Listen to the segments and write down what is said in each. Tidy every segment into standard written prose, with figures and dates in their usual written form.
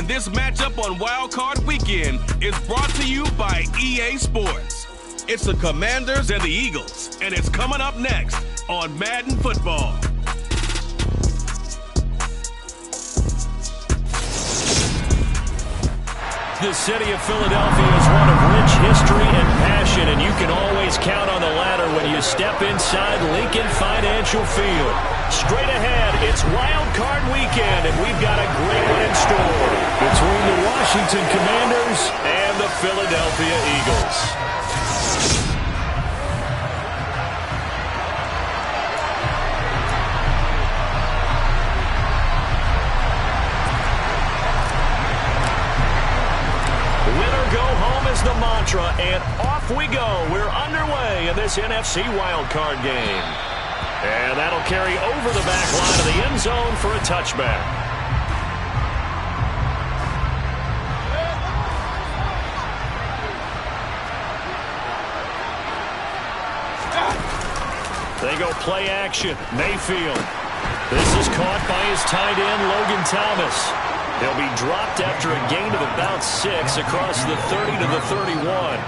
And this matchup on Wild Card Weekend is brought to you by EA Sports. It's the Commanders and the Eagles, and it's coming up next on Madden Football. The city of Philadelphia is one of rich history and passion, and you can always count on the ladder when you step inside Lincoln Financial Field. Straight ahead, it's Wild Card Weekend, and we've got a great one in store between the Washington Commanders and the Philadelphia Eagles. The mantra, and off we go. We're underway in this NFC wildcard game. And that'll carry over the back line of the end zone for a touchback. They go play action. Mayfield. This is caught by his tight end, Logan Thomas. They'll be dropped after a gain of about 6 across the 30 to the 31.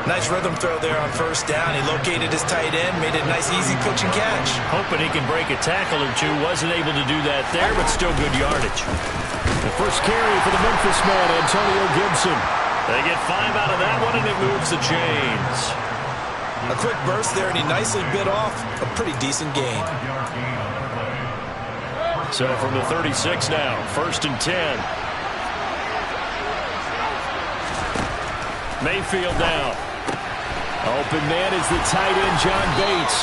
Nice rhythm throw there on first down. He located his tight end, made it a nice, easy pitch and catch. Hoping he can break a tackle or two. Wasn't able to do that there, but still good yardage. The first carry for the Memphis man, Antonio Gibson. They get 5 out of that one, and it moves the chains. A quick burst there, and he nicely bit off a pretty decent gain. So from the 36 now, 1st and 10. Mayfield down. Open man is the tight end, John Bates.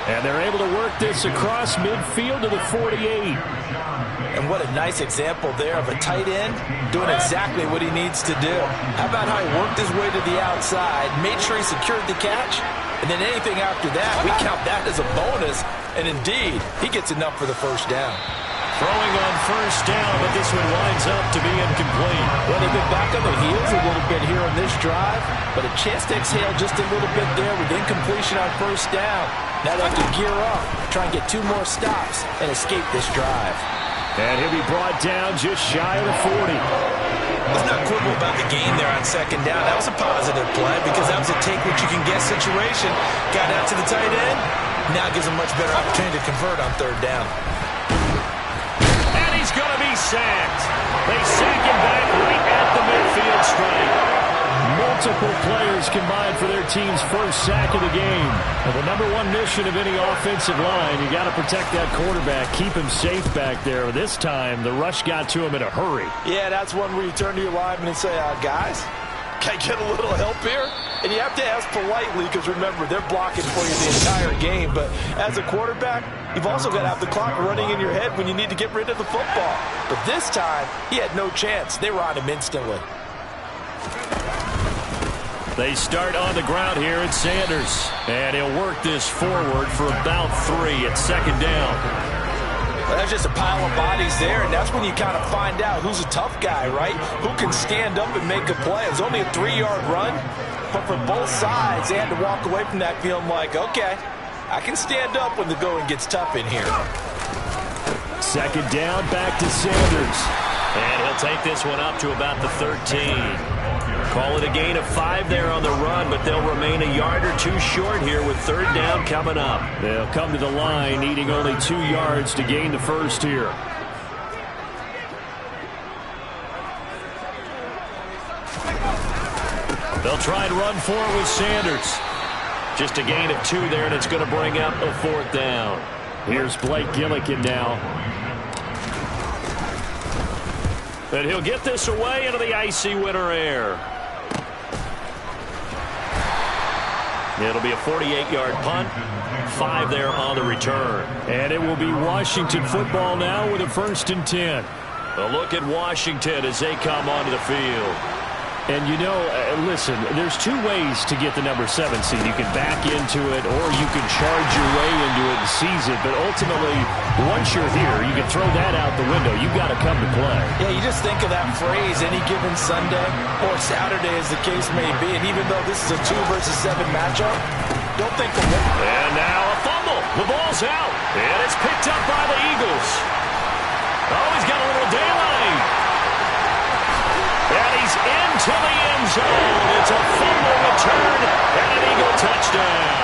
And they're able to work this across midfield to the 48. And what a nice example there of a tight end doing exactly what he needs to do. How about how he worked his way to the outside, made sure he secured the catch, and then anything after that, we count that as a bonus. And indeed, he gets enough for the first down. Throwing on first down, but this one winds up to be incomplete. Well, they've been back on the heels a little bit here on this drive, but a chance to exhale just a little bit there with incompletion on first down. Now they have to gear up, try and get 2 more stops, and escape this drive. And he'll be brought down just shy of the 40. Let's not quibble about the gain there on second down. That was a positive play because that was a take-what-you-can-get situation. Got out to the tight end. Now gives him much better opportunity to convert on third down. And he's going to be sacked. They sack him back right at the midfield stripe. Multiple players combined for their team's first sack of the game. And the #1 mission of any offensive line, you got to protect that quarterback, keep him safe back there. This time, the rush got to him in a hurry. Yeah, that's one where you turn to your lineman and say, guys, can I get a little help here? And you have to ask politely because, remember, they're blocking for you the entire game. But as a quarterback, you've also got to have the clock running in your head when you need to get rid of the football. But this time, he had no chance. They were on him instantly. They start on the ground here at Sanders. And he'll work this forward for about 3 at second down. Well, that's just a pile of bodies there, and that's when you kind of find out who's a tough guy, right? Who can stand up and make a play. It was only a 3-yard run, but for both sides, they had to walk away from that feeling like, okay, I can stand up when the going gets tough in here. Second down, back to Sanders. And he'll take this one up to about the 13. Call it a gain of 5 there on the run, but they'll remain a yard or 2 short here with third down coming up. They'll come to the line needing only 2 yards to gain the first here. They'll try and run forward with Sanders. Just a gain of 2 there, and it's going to bring up a 4th down. Here's Blake Gillikin now. And he'll get this away into the icy winter air. It'll be a 48-yard punt. 5 there on the return. And it will be Washington football now with a 1st and 10. A look at Washington as they come onto the field. And, you know, listen, there's 2 ways to get the #7 seed. You can back into it or you can charge your way into it and seize it. But ultimately, once you're here, you can throw that out the window. You've got to come to play. Yeah, you just think of that phrase, any given Sunday or Saturday as the case may be. And even though this is a 2 versus 7 matchup, don't think of it. And now a fumble. The ball's out. And it's picked up by the Eagles. Oh, he's got a little daylight. zone. It's a fumble return and an Eagle touchdown.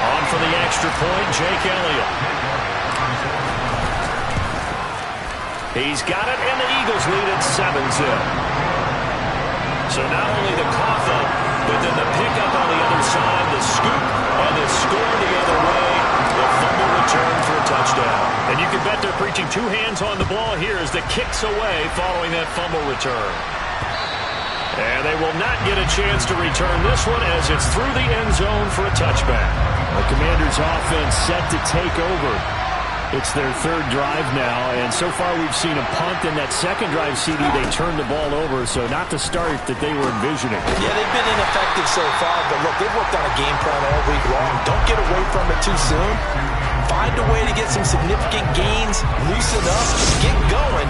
On for the extra point, Jake Elliott. He's got it, and the Eagles lead at 7-zip. So not only the cough up, but then the pickup on the other side, the scoop, and the score the other way. The fumble return for a touchdown. And you can bet they're preaching two hands on the ball here as the kick's away following that fumble return. And they will not get a chance to return this one as it's through the end zone for a touchback. The Commanders' offense set to take over. It's their third drive now, and so far we've seen a punt. In that second drive, CD, they turned the ball over, so not the start that they were envisioning. Yeah, they've been ineffective so far, but look, they've worked on a game plan all week long. Don't get away from it too soon. Find a way to get some significant gains, loosen up, get going,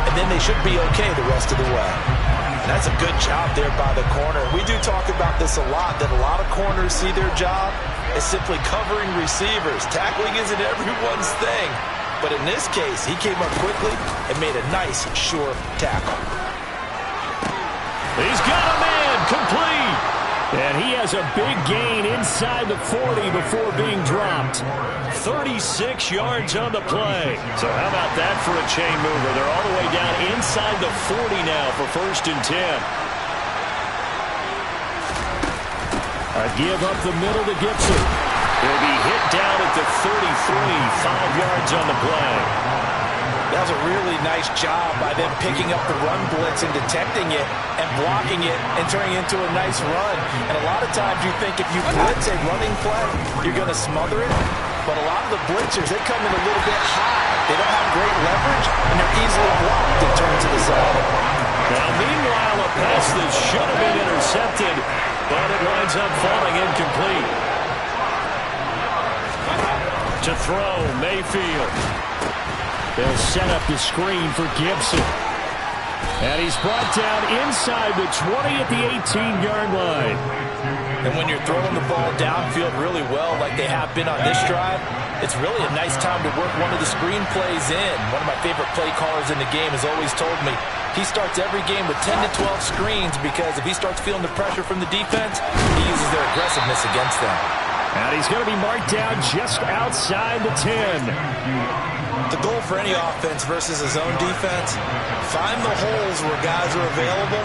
and then they should be okay the rest of the way. And that's a good job there by the corner. We do talk about this a lot, that a lot of corners see their job as simply covering receivers. Tackling isn't everyone's thing. But in this case, he came up quickly and made a nice, sure tackle. He's got a man, complete. And he has a big gain inside the 40 before being dropped. 36 yards on the play. So how about that for a chain mover? They're all the way down inside the 40 now for 1st and 10. A give up the middle to Gibson. He'll be hit down at the 33, 5 yards on the play. That was a really nice job by them picking up the run blitz and detecting it and blocking it and turning it into a nice run. And a lot of times you think if you blitz a running play, you're going to smother it. But a lot of the blitzers, they come in a little bit high. They don't have great leverage, and they're easily blocked and turned to the side. Now, meanwhile, a pass that should have been intercepted, but it winds up falling incomplete. To throw, Mayfield. They'll set up the screen for Gibson. And he's brought down inside the 20 at the 18-yard line. And when you're throwing the ball downfield really well like they have been on this drive, it's really a nice time to work one of the screen plays in. One of my favorite play callers in the game has always told me he starts every game with 10 to 12 screens because if he starts feeling the pressure from the defense, he uses their aggressiveness against them. And he's going to be marked down just outside the 10. The goal for any offense versus a zone defense, find the holes where guys are available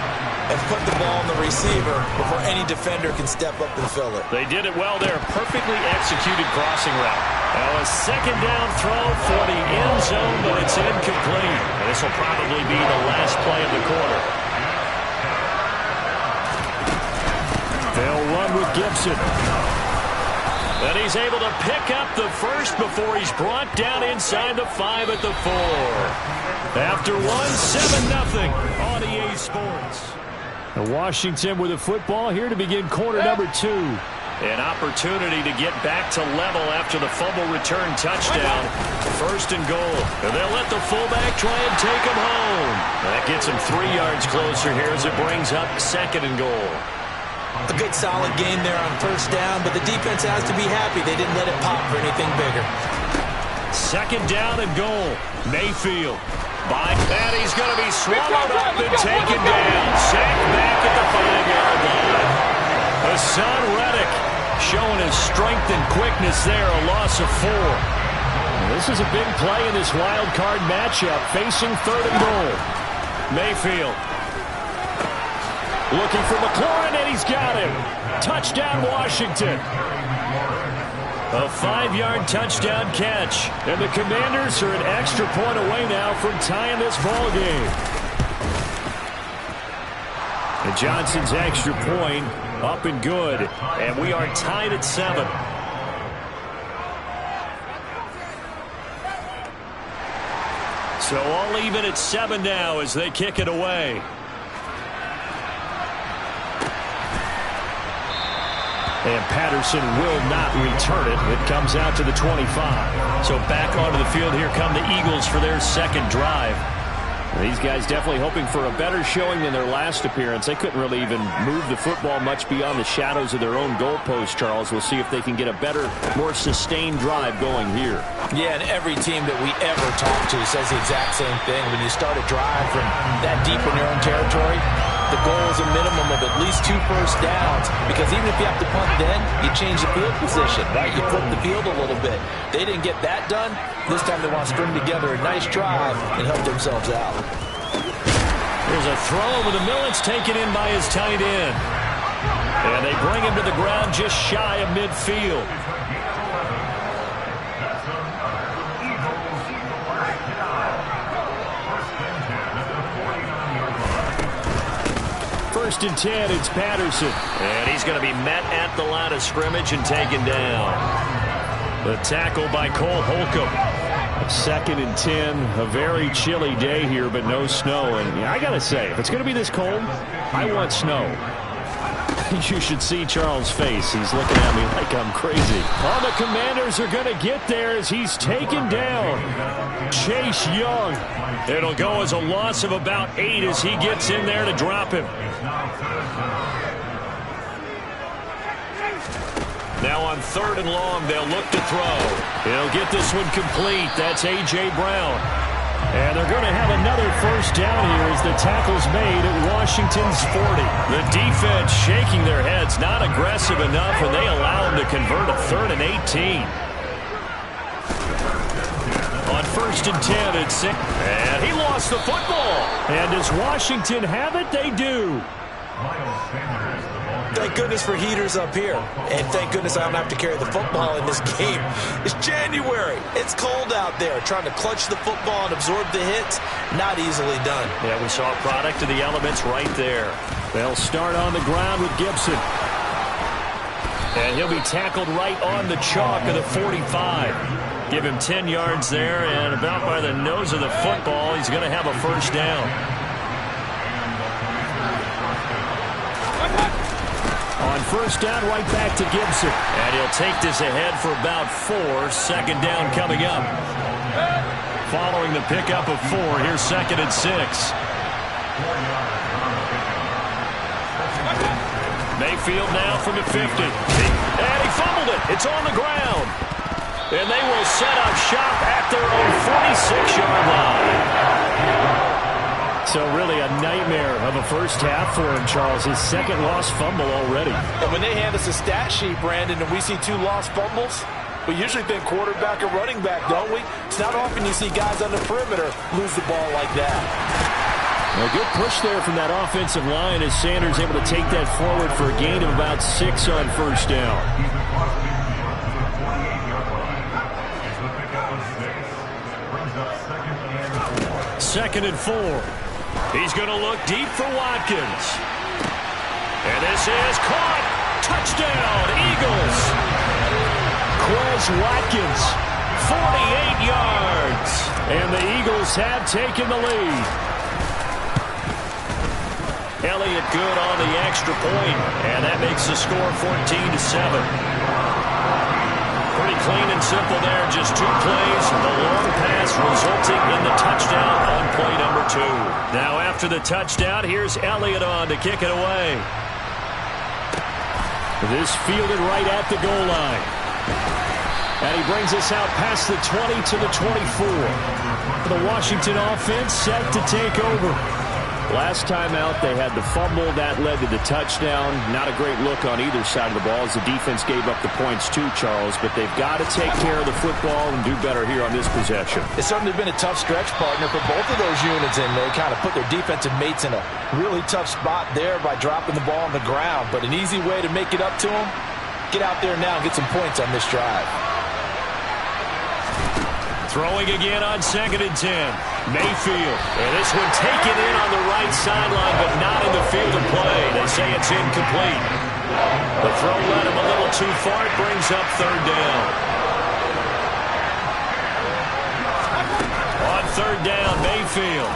and put the ball on the receiver before any defender can step up and fill it. They did it well there. Perfectly executed crossing route. Now a second down throw for the end zone, but it's incomplete. And this will probably be the last play of the quarter. They'll run with Gibson. And he's able to pick up the first before he's brought down inside the 5 at the 4. After one, 7-0 on EA Sports. Washington with the football here to begin quarter number 2. An opportunity to get back to level after the fumble return touchdown. 1st and goal. And they'll let the fullback try and take him home. That gets him 3 yards closer here as it brings up 2nd and goal. A good solid game there on 1st down, but the defense has to be happy they didn't let it pop for anything bigger. 2nd down and goal. Mayfield. And he's going to be swallowed up and taken down. Sacked back at the 5-yard line. Hassan Reddick showing his strength and quickness there, a loss of 4. This is a big play in this wild card matchup, facing 3rd and goal. Mayfield. Looking for McLaurin, and he's got him. Touchdown, Washington. A 5-yard touchdown catch. And the Commanders are an extra point away now from tying this ball game. And Johnson's extra point up and good. And we are tied at 7. So all even at 7 now as they kick it away. And Patterson will not return it. It comes out to the 25. So back onto the field, here come the Eagles for their 2nd drive. These guys definitely hoping for a better showing than their last appearance. They couldn't really even move the football much beyond the shadows of their own goalpost, Charles. We'll see if they can get a better, more sustained drive going here. Yeah, and every team that we ever talk to says the exact same thing. When you start a drive from that deep in your own territory, the goal is a minimum of at least 2 first downs, because even if you have to punt then, you change the field position, right? You flip the field a little bit. They didn't get that done. This time they want to string together a nice drive and help themselves out. There's a throw over the middle. It's taken in by his tight end. And they bring him to the ground just shy of midfield. First and 10, it's Patterson. And he's going to be met at the line of scrimmage and taken down. The tackle by Cole Holcomb. Second and 10, a very chilly day here, but no snow. And I got to say, if it's going to be this cold, I want snow. You should see Charles' face. He's looking at me like I'm crazy. Oh, the Commanders are going to get there as he's taken down. Chase Young. It'll go as a loss of about 8 as he gets in there to drop him. Now on 3rd and long, they'll look to throw. He'll get this one complete. That's A.J. Brown. And they're going to have another first down here as the tackle's made at Washington's 40. The defense shaking their heads, not aggressive enough, and they allow them to convert a 3rd and 18. On 1st and 10, it's 6. And he lost the football. And does Washington have it? They do. Thank goodness for heaters up here. And thank goodness I don't have to carry the football in this game. It's January. It's cold out there. Trying to clutch the football and absorb the hits, not easily done. Yeah, we saw a product of the elements right there. They'll start on the ground with Gibson. And he'll be tackled right on the chalk of the 45. Give him 10 yards there, and about by the nose of the football, he's going to have a first down. On first down, right back to Gibson. And he'll take this ahead for about 4. 2nd down coming up. Following the pickup of 4, here's 2nd and 6. Mayfield now from the 50. And he fumbled it. It's on the ground. And they will set up shop at their own 46-yard line. So really a nightmare of a first half for him, Charles. His 2nd lost fumble already. And when they hand us a stat sheet, Brandon, and we see 2 lost fumbles, we usually think quarterback or running back, don't we? It's not often you see guys on the perimeter lose the ball like that. A good push there from that offensive line as Sanders able to take that forward for a gain of about 6 on first down. 2nd and 4. He's going to look deep for Watkins. And this is caught. Touchdown, Eagles. Quez Watkins, 48 yards. And the Eagles have taken the lead. Elliott good on the extra point, and that makes the score 14-7. Pretty clean and simple there, just 2 plays. The long pass resulting in the touchdown on play number 2. Now after the touchdown, here's Elliott on to kick it away. This fielded right at the goal line. And he brings us out past the 20 to the 24. The Washington offense set to take over. Last time out, they had the fumble. That led to the touchdown. Not a great look on either side of the ball as the defense gave up the points too, Charles. But they've got to take care of the football and do better here on this possession. It's certainly been a tough stretch, partner, for both of those units, and they kind of put their defensive mates in a really tough spot there by dropping the ball on the ground. But an easy way to make it up to them, get out there now and get some points on this drive. Throwing again on 2nd and 10. Mayfield. And this one taken in on the right sideline, but not in the field of play. They say it's incomplete. The throw led him a little too far. It brings up 3rd down. On 3rd down, Mayfield.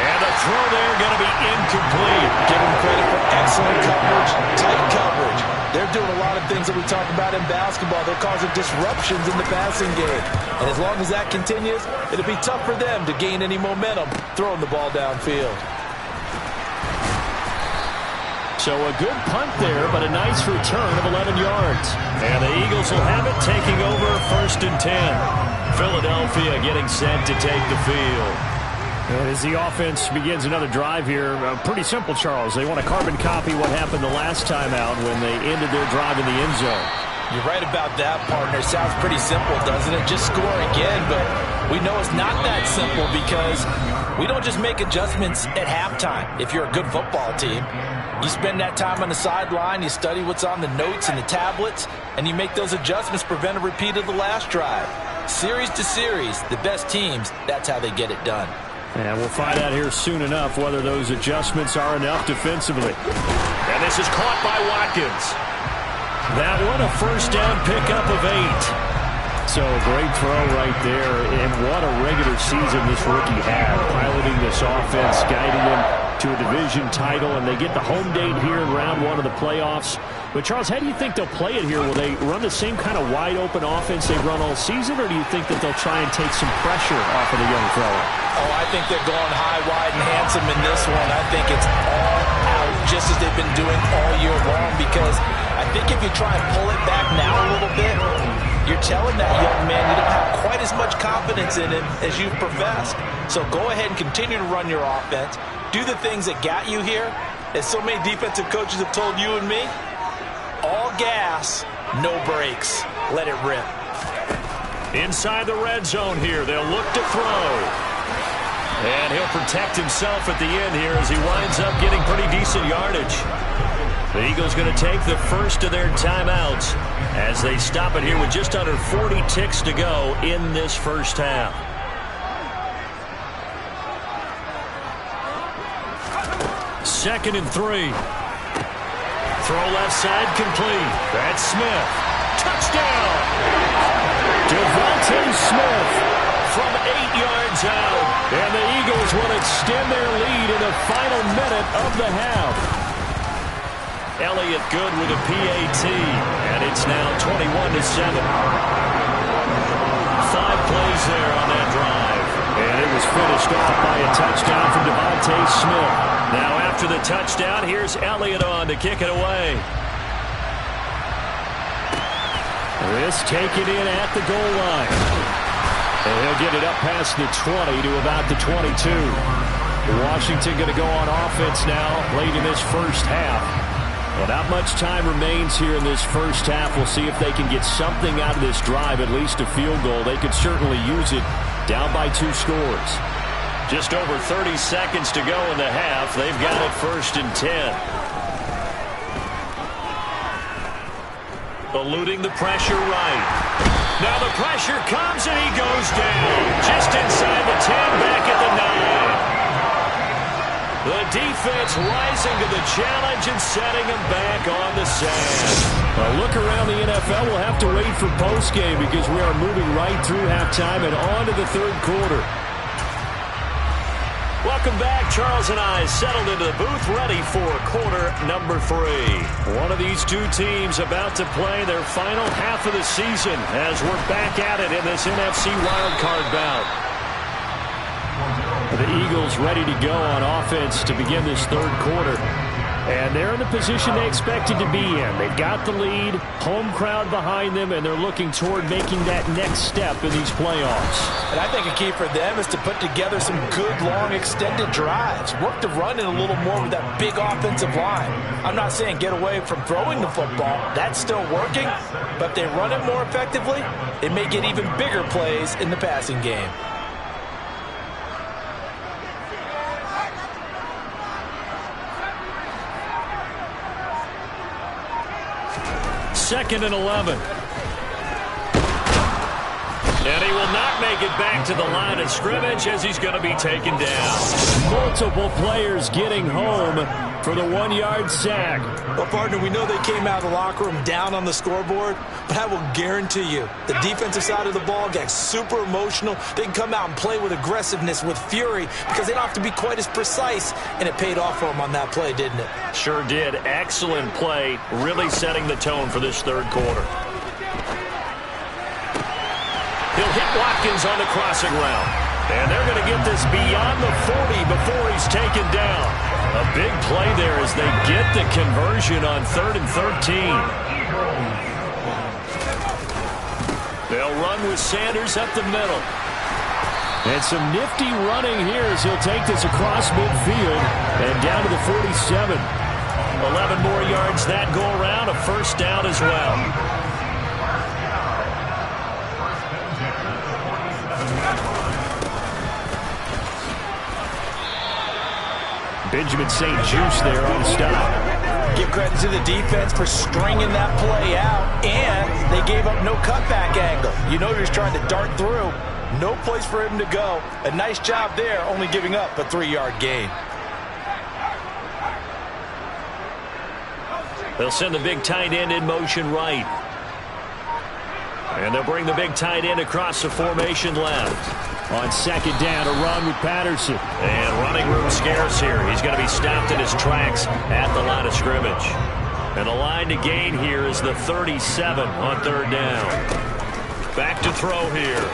And the throw there going to be incomplete. Give him credit for excellent coverage, tight coverage. They're doing a lot of things that we talk about in basketball. They're causing disruptions in the passing game. And as long as that continues, it'll be tough for them to gain any momentum throwing the ball downfield. So a good punt there, but a nice return of 11 yards. And the Eagles will have it, taking over 1st and 10. Philadelphia getting set to take the field. And as the offense begins another drive here, pretty simple, Charles. They want to carbon copy what happened the last time out when they ended their drive in the end zone. You're right about that, partner. It sounds pretty simple, doesn't it? Just score again, but we know it's not that simple because we don't just make adjustments at halftime. If you're a good football team, you spend that time on the sideline, you study what's on the notes and the tablets, and you make those adjustments, prevent a repeat of the last drive. Series to series, the best teams, that's how they get it done. And we'll find out here soon enough whether those adjustments are enough defensively. And this is caught by Watkins. That one, a first down pickup of 8. So a great throw right there, and what a regular season this rookie had, piloting this offense, guiding them to a division title, and they get the home date here in round 1 of the playoffs. But, Charles, how do you think they'll play it here? Will they run the same kind of wide-open offense they've run all season, or do you think that they'll try and take some pressure off of the young fella? Oh, I think they're going high, wide, and handsome in this one. I think it's all out, just as they've been doing all year long, because I think if you try and pull it back now a little bit, you're telling that young man you don't have quite as much confidence in him as you've professed. So go ahead and continue to run your offense. Do the things that got you here. As so many defensive coaches have told you and me, all gas, no brakes. Let it rip. Inside the red zone here, they'll look to throw. And he'll protect himself at the end here as he winds up getting pretty decent yardage. The Eagles going to take the first of their timeouts as they stop it here with just under 40 ticks to go in this first half. Second and 3. Throw left side complete. That's Smith. Touchdown! Devontae Smith from 8 yards out. And the Eagles will extend their lead in the final minute of the half. Elliott good with a PAT. And it's now 21-7. 5 plays there on that drive. And it was finished off by a touchdown from Devontae Smith. Now after the touchdown, here's Elliott on to kick it away. This taken in at the goal line. And he'll get it up past the 20 to about the 22. Washington going to go on offense now late in this first half. Well, not much time remains here in this first half. We'll see if they can get something out of this drive, at least a field goal. They could certainly use it down by 2 scores. Just over 30 seconds to go in the half. They've got it 1st and 10. Eluding the pressure right. Now the pressure comes and he goes down. Just inside the 10, back at the 9. The defense rising to the challenge and setting him back on the sand. Well, look around the NFL. We'll have to wait for postgame because we are moving right through halftime and on to the 3rd quarter. Welcome back. Charles and I settled into the booth ready for quarter number 3. One of these two teams about to play their final half of the season as we're back at it in this NFC wildcard bout. The Eagles ready to go on offense to begin this 3rd quarter. And they're in the position they expected to be in. They've got the lead, home crowd behind them, and they're looking toward making that next step in these playoffs. And I think a key for them is to put together some good, long, extended drives. Work the run in a little more with that big offensive line. I'm not saying get away from throwing the football. That's still working. But if they run it more effectively, it may get even bigger plays in the passing game. Second and 11. And he will not make it back to the line of scrimmage as he's going to be taken down. Multiple players getting home for the 1-yard sack. Well, partner, we know they came out of the locker room down on the scoreboard, but I will guarantee you the defensive side of the ball got super emotional. They can come out and play with aggressiveness, with fury, because they don't have to be quite as precise, and it paid off for them on that play, didn't it? Sure did. Excellent play, really setting the tone for this 3rd quarter. He'll hit Watkins on the crossing route. And they're going to get this beyond the 40 before he's taken down. A big play there as they get the conversion on 3rd and 13. They'll run with Sanders up the middle. And some nifty running here as he'll take this across midfield and down to the 47. 11 more yards that go around, a first down as well. Benjamin St. Just there on the stop. Give credit to the defense for stringing that play out, and they gave up no cutback angle. You know he was trying to dart through. No place for him to go. A nice job there, only giving up a 3-yard gain. They'll send the big tight end in motion right. And they'll bring the big tight end across the formation left. On second down, a run with Patterson. And running room scarce here. He's going to be stopped in his tracks at the line of scrimmage. And the line to gain here is the 37 on third down. Back to throw here.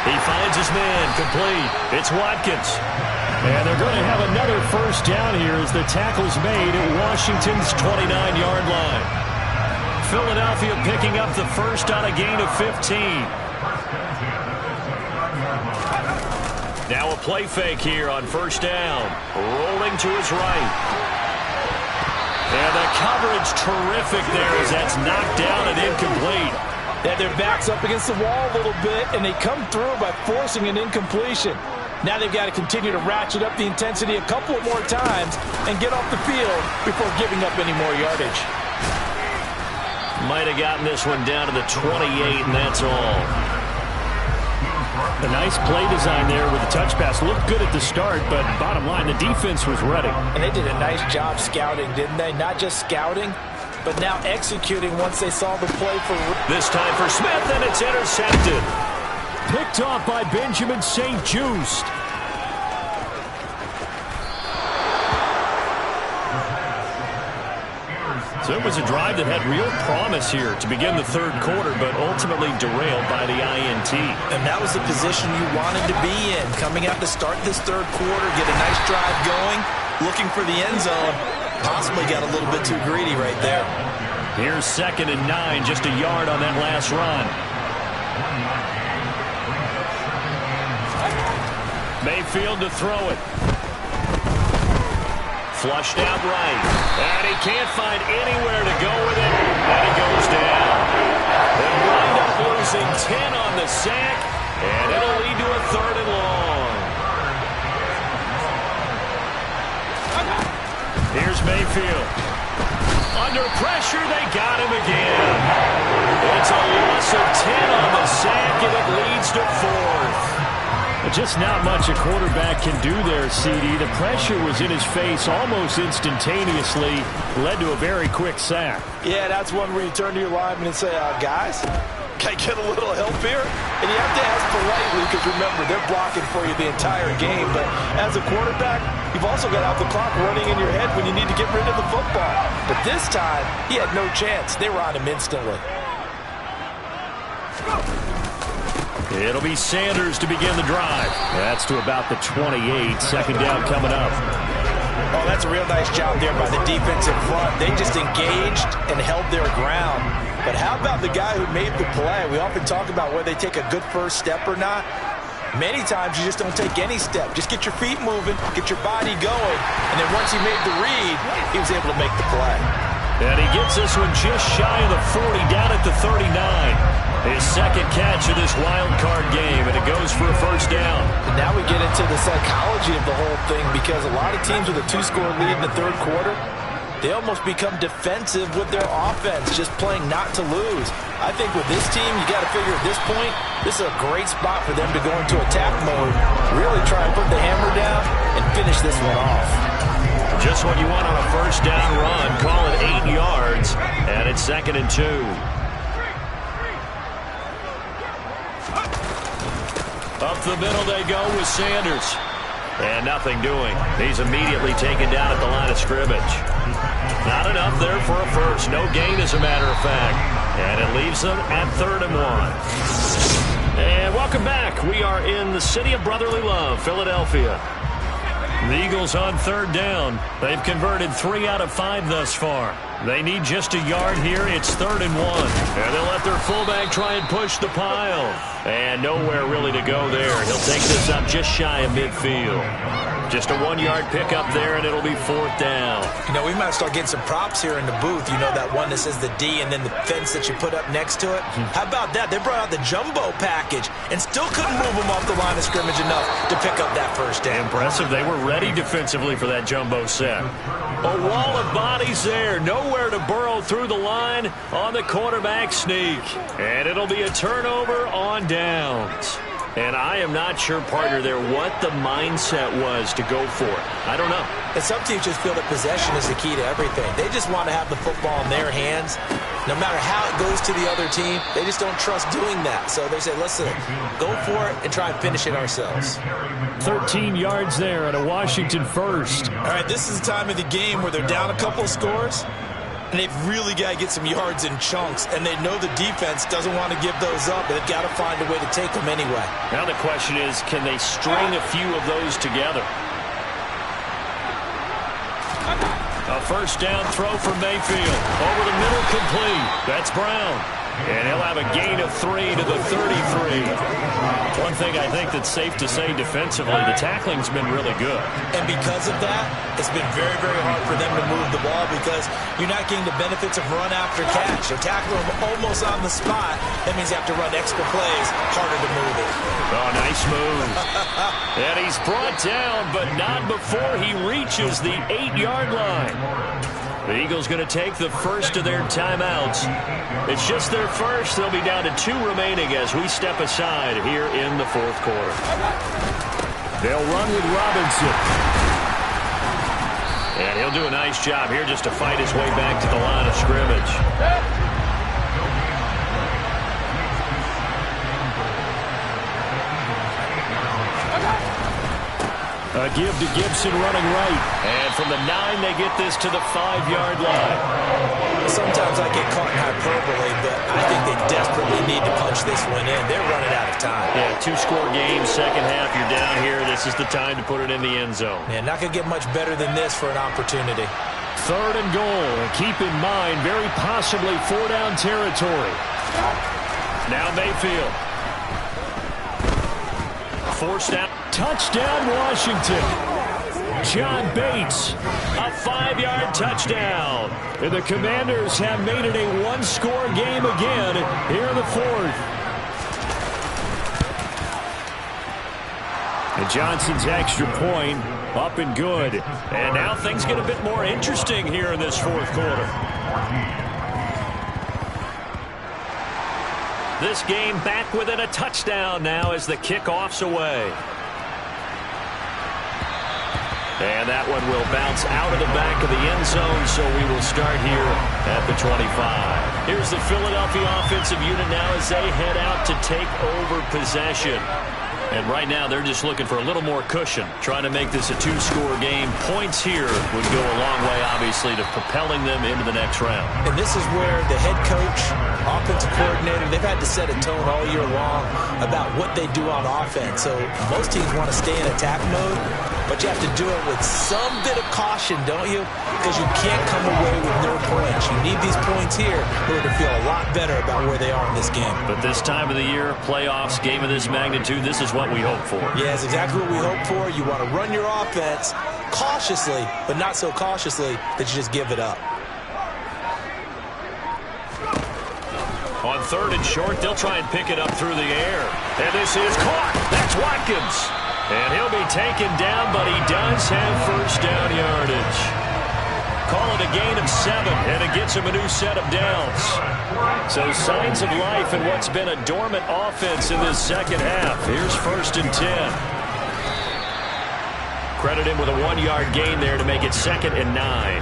He finds his man, complete. It's Watkins. And they're going to have another first down here as the tackle's made at Washington's 29-yard line. Philadelphia picking up the first on a gain of 15. Now a play fake here on first down. Rolling to his right. And the coverage terrific there as that's knocked down and incomplete. They had their backs up against the wall a little bit, and they come through by forcing an incompletion. Now they've got to continue to ratchet up the intensity a couple of more times and get off the field before giving up any more yardage. Might have gotten this one down to the 28, and that's all. A nice play design there with the touch pass. Looked good at the start, but bottom line, the defense was ready. And they did a nice job scouting, didn't they? Not just scouting, but now executing once they saw the play for... This time for Smith, and it's intercepted. Picked off by Benjamin St. Just. So it was a drive that had real promise here to begin the third quarter, but ultimately derailed by the INT. And that was the position you wanted to be in. Coming out to start this third quarter, get a nice drive going, looking for the end zone. Possibly got a little bit too greedy right there. Here's 2nd and 9, just a yard on that last run. Mayfield to throw it. Flushed out right. And he can't find anywhere to go with it. And he goes down. They'll wind up losing 10 on the sack. And it'll lead to a 3rd and long. Here's Mayfield. Under pressure, they got him again. It's a loss of 10 on the sack, and it leads to 4th. Just not much a quarterback can do there, CD. The pressure was in his face almost instantaneously. Led to a very quick sack. Yeah, that's one where you turn to your lineman and say, guys, can I get a little help here? And you have to ask politely because, remember, they're blocking for you the entire game. But as a quarterback, you've also got out the clock running in your head when you need to get rid of the football. But this time, he had no chance. They were on him instantly. It'll be Sanders to begin the drive. That's to about the 28. 2nd down coming up. Oh, that's a real nice job there by the defense in front. They just engaged and held their ground. But how about the guy who made the play? We often talk about whether they take a good first step or not. Many times you just don't take any step. Just get your feet moving, get your body going. And then once he made the read, he was able to make the play. And he gets this one just shy of the 40, down at the 39. His 2nd catch of this wild card game, and it goes for a first down. And now we get into the psychology of the whole thing, because a lot of teams with a 2-score lead in the third quarter, they almost become defensive with their offense, just playing not to lose. I think with this team, you got to figure at this point, this is a great spot for them to go into attack mode, really try and put the hammer down and finish this one off. Just what you want on a first down run. Call it 8 yards, and it's 2nd and 2. Up the middle they go with Sanders. And nothing doing. He's immediately taken down at the line of scrimmage. Not enough there for a first. No gain, as a matter of fact. And it leaves them at 3rd and 1. And welcome back. We are in the city of brotherly love, Philadelphia. The Eagles on 3rd down. They've converted 3 out of 5 thus far. They need just a yard here. It's 3rd and 1. And they'll let their fullback try and push the pile. And nowhere really to go there. He'll take this up just shy of midfield. Just a 1-yard pickup there, and it'll be 4th down. You know, we might start getting some props here in the booth. You know, that one that says the D and then the fence that you put up next to it? How about that? They brought out the jumbo package and still couldn't move them off the line of scrimmage enough to pick up that first down. Impressive. They were ready defensively for that jumbo set. A wall of bodies there. Nowhere to burrow through the line on the quarterback sneak. And it'll be a turnover on downs. And I am not sure, partner, there what the mindset was to go for it. I don't know. And some teams just feel that possession is the key to everything. They just want to have the football in their hands. No matter how it goes to the other team, they just don't trust doing that. So they say, listen, go for it and try and finish it ourselves. 13 yards there at a Washington first. All right, this is the time of the game where they're down a couple of scores. And they've really got to get some yards in chunks. And they know the defense doesn't want to give those up. But they've got to find a way to take them anyway. Now the question is, can they string a few of those together? A first down throw for Mayfield. Over the middle, complete. That's Brown. And he'll have a gain of 3 to the 33. One thing I think that's safe to say defensively, the tackling's been really good. And because of that, it's been very, very hard for them to move the ball because you're not getting the benefits of run after catch. You're tackling them almost on the spot. That means you have to run extra plays, harder to move it. Oh, nice move. And he's brought down, but not before he reaches the 8-yard line. The Eagles going to take the first of their timeouts. It's just their first. They'll be down to 2 remaining as we step aside here in the 4th quarter. They'll run with Robinson. And he'll do a nice job here just to fight his way back to the line of scrimmage. A give to Gibson running right. And from the 9, they get this to the 5-yard line. Sometimes I get caught in hyperbole, but I think they desperately need to punch this one in. They're running out of time. Yeah, 2-score game, second half, you're down here. This is the time to put it in the end zone. Yeah, not going to get much better than this for an opportunity. 3rd and goal. And keep in mind, very possibly 4-down territory. Now Mayfield. Forced out. Touchdown, Washington. John Bates, a 5-yard touchdown. And the Commanders have made it a 1-score game again here in the 4th. And Johnson's extra point up and good. And now things get a bit more interesting here in this 4th quarter. This game back within a touchdown now as the kickoff's away. And that one will bounce out of the back of the end zone, so we will start here at the 25. Here's the Philadelphia offensive unit now as they head out to take over possession. And right now they're just looking for a little more cushion, trying to make this a 2-score game. Points here would go a long way, obviously, to propelling them into the next round. And this is where the head coach, offensive coordinator, they've had to set a tone all year long about what they do on offense. So most teams want to stay in attack mode, but you have to do it with some bit of caution, don't you? Because you can't come away with no points. You need these points here in order to feel a lot better about where they are in this game. But this time of the year, playoffs, game of this magnitude, this is what we hope for. Yeah, it's exactly what we hope for. You want to run your offense cautiously, but not so cautiously that you just give it up. On 3rd and short, they'll try and pick it up through the air. And this is caught. That's Watkins. And he'll be taken down, but he does have first down yardage. Call it a gain of 7, and it gets him a new set of downs. So signs of life in what's been a dormant offense in this second half. Here's 1st and 10. Credit him with a 1-yard gain there to make it 2nd and 9.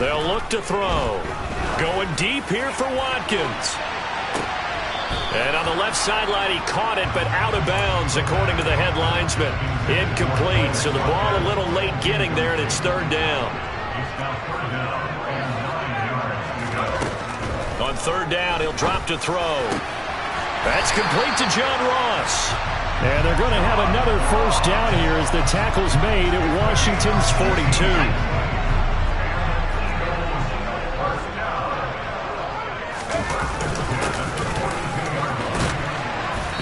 They'll look to throw. Going deep here for Watkins. And on the left sideline, he caught it, but out of bounds, according to the head linesman. Incomplete, so the ball a little late getting there, and it's 3rd down. On 3rd down, he'll drop to throw. That's complete to John Ross. And they're going to have another first down here as the tackle's made at Washington's 42.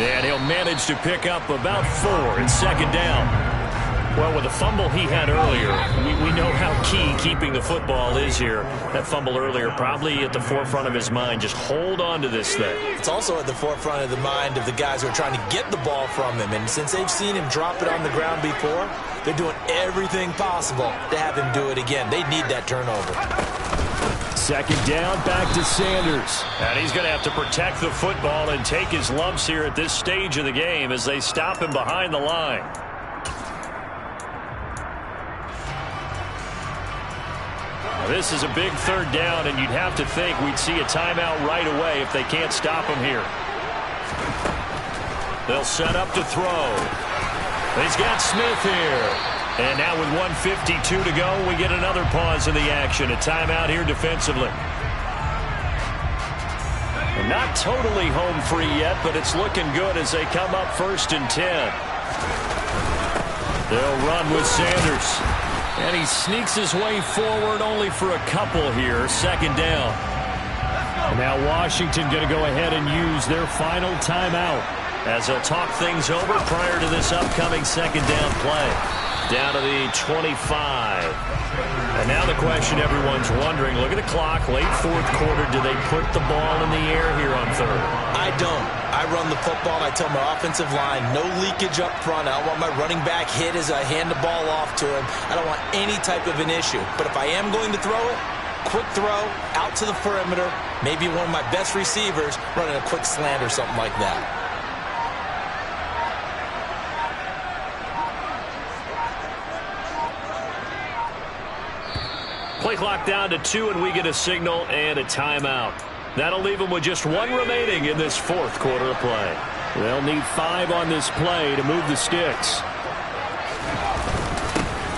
And he'll manage to pick up about 4 in second down. Well, with the fumble he had earlier, we know how key keeping the football is here. That fumble earlier probably at the forefront of his mind. Just hold on to this thing. It's also at the forefront of the mind of the guys who are trying to get the ball from him. And since they've seen him drop it on the ground before, they're doing everything possible to have him do it again. They need that turnover. Second down, back to Sanders. And he's going to have to protect the football and take his lumps here at this stage of the game as they stop him behind the line. This is a big third down, and you'd have to think we'd see a timeout right away if they can't stop him here. They'll set up to throw. He's got Smith here. And now with 1:52 to go, we get another pause in the action. A timeout here defensively. And not totally home free yet, but it's looking good as they come up 1st and 10. They'll run with Sanders. And he sneaks his way forward only for a couple here. Second down. And now Washington going to go ahead and use their final timeout as they'll talk things over prior to this upcoming second down play. Down to the 25. And now the question everyone's wondering, look at the clock, late 4th quarter, do they put the ball in the air here on 3rd? I don't. I run the football, and I tell my offensive line, no leakage up front. I don't want my running back hit as I hand the ball off to him. I don't want any type of an issue. But if I am going to throw it, quick throw, out to the perimeter, maybe one of my best receivers running a quick slant or something like that. Play clock down to 2, and we get a signal and a timeout. That'll leave them with just 1 remaining in this 4th quarter of play. They'll need 5 on this play to move the sticks.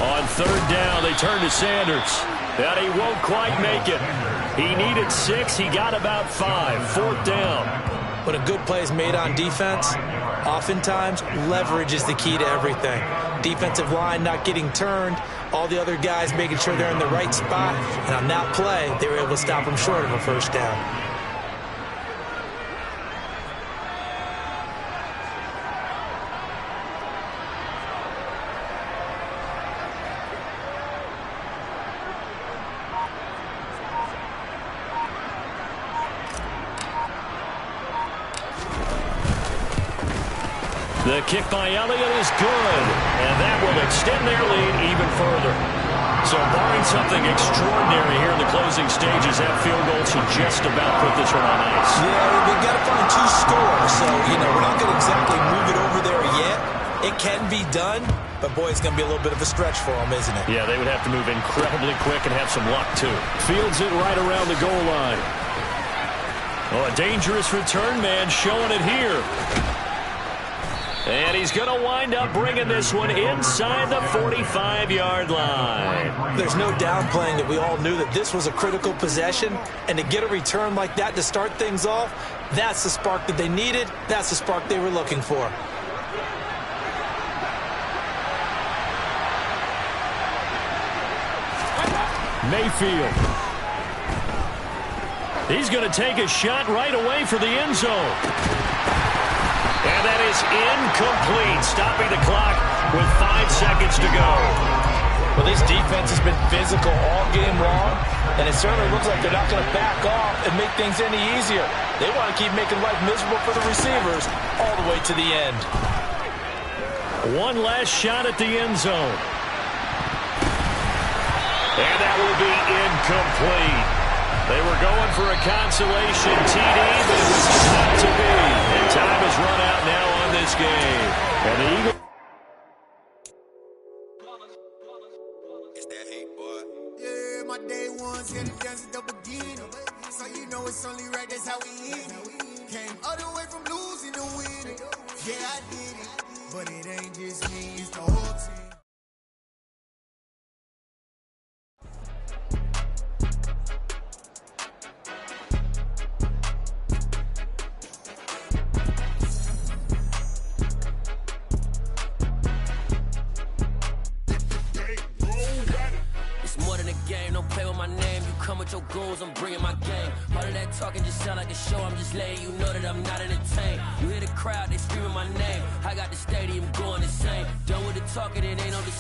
On 3rd down, they turn to Sanders. And he won't quite make it. He needed 6. He got about 5. 4th down. When a good play is made on defense, oftentimes leverage is the key to everything. Defensive line not getting turned, all the other guys making sure they're in the right spot, and on that play, they were able to stop him short of a first down. The kick by Elliott is good, and that will extend their lead even further. So barring something extraordinary here in the closing stages, that field goal should just about put this one on ice. Yeah, we've got to find 2 scores, so, we're not going to exactly move it over there yet. It can be done, but, boy, it's going to be a little bit of a stretch for them, isn't it? Yeah, they would have to move incredibly quick and have some luck, too. Fields it right around the goal line. Oh, a dangerous return man showing it here. And he's going to wind up bringing this one inside the 45-yard line. There's no downplaying that we all knew that this was a critical possession, and to get a return like that to start things off, that's the spark that they needed. That's the spark they were looking for. Mayfield. He's going to take a shot right away for the end zone. And that is incomplete, stopping the clock with 5 seconds to go. Well, this defense has been physical all game long, and it certainly looks like they're not going to back off and make things any easier. They want to keep making life miserable for the receivers all the way to the end. One last shot at the end zone. And that will be incomplete. They were going for a consolation TD, but it was not to be. And time has run out now on this game. And the Eagles. It's that hate, boy. Yeah, my day ones here to dance at the beginning. So you know it's only right, that's how we end it. Came all the way from losing to winning. Yeah, I did it. But it ain't just me, it's the whole team. goons, I'm bringing my game. All of that talking just sound like a show, I'm just letting you know that I'm not entertained. You hear the crowd, they screaming my name. I got the stadium going insane. Done with the talking, it ain't no discussion.